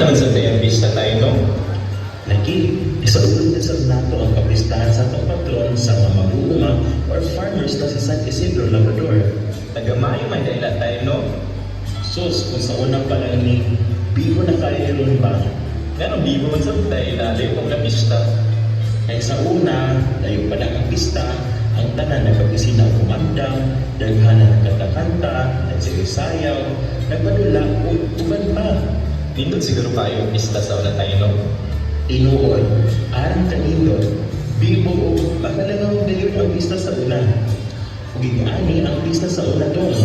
naman sa therapist na tayo, no? Lagi, isaulog na sa nato ang kapistahan sa atong patron sa mga mag-uuma or farmers na sa San Isidro, Labrador. Nagamayo man dahil tayo, no? Sus, kung sa unang pa lang ni, bigo na kayo ron ba? Ganong bibo man sa tayo ilalim kung napista. Kaya sa una, layo pa lang ang pista, ang tanan nagkapisina ang kumandang, daghanan ng kanta-kanta, nagsisayaw, nagpadula, uban pa. Nindot siguro kayo ang pista sa una tayo, no? Inuod, arang kanindot, bibo o makalangaw dayon ang pista sa una. Gigaani ang pista sa una dong.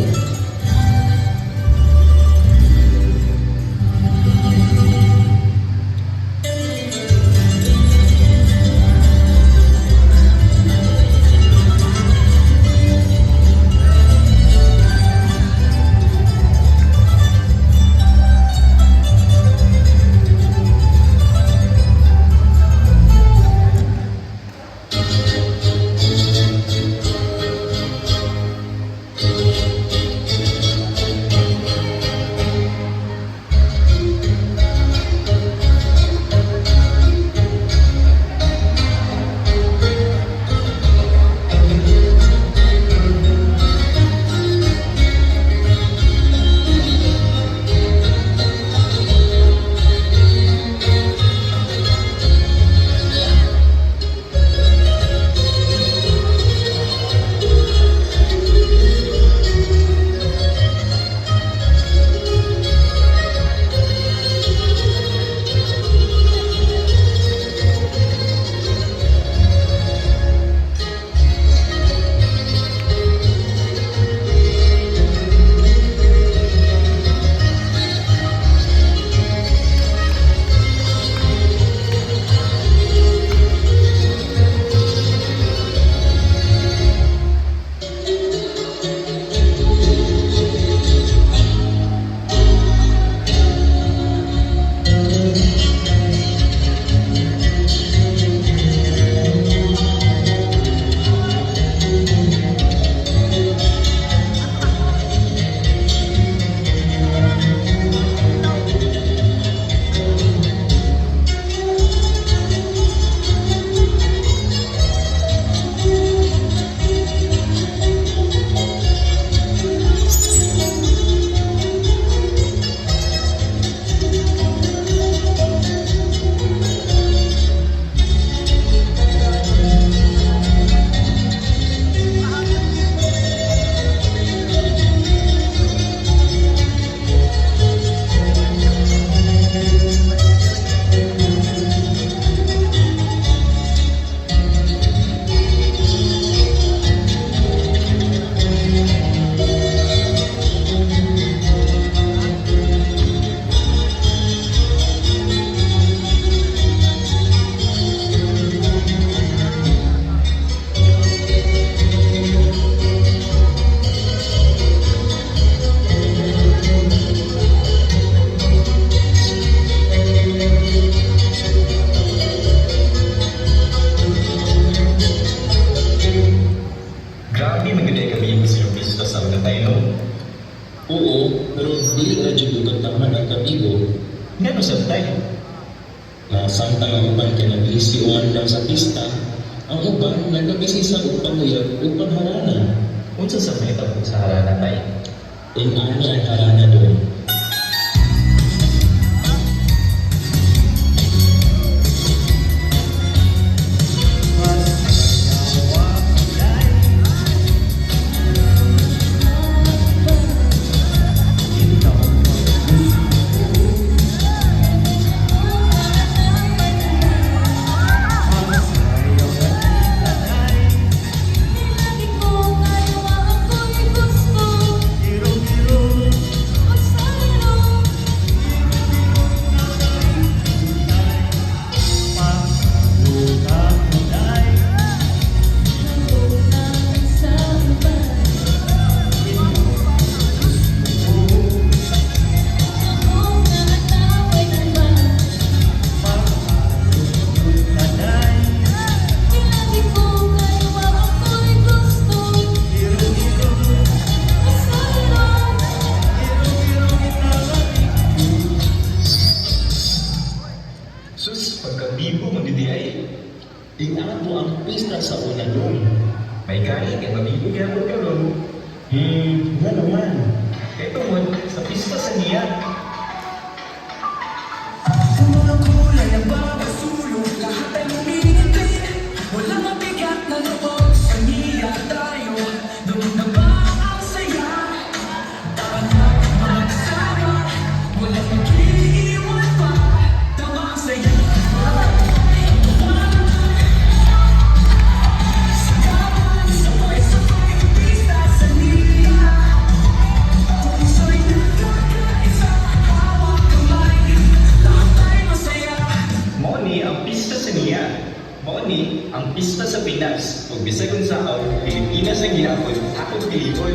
Oo, pero dili na dyan yung kantahan ang kabigo. Ngano sa tayo? Na samtang ang uban kay nag-isi umandang sa pista, ang uban nagkabisi sa upanguyag upang harana. Unsa sa may tapos sa harana tayo? Ingani ang harana doon. una dong. May kain, kaya mabibigyan ko karon. Nga naman. Kaya tungod, sa pista sa niya. Sa mga kulay na babasulong, lahat ay lumilipit. Walang mabigat na loob, kaniya tayo. Doon na ba ang saya? Dapat natin magsama, walang mag-iiwan pa. Tama ang saya. Sagawan, sabay-sabay, pista sa niya. Puso'y nagkakaisa, hawak kamay, lahat ay masaya. Mao ni ang pista sa niya. Mao ni ang pista sa Pinas. Ug bisag unsa ang Pilipinas ang gihapon, ako piliton.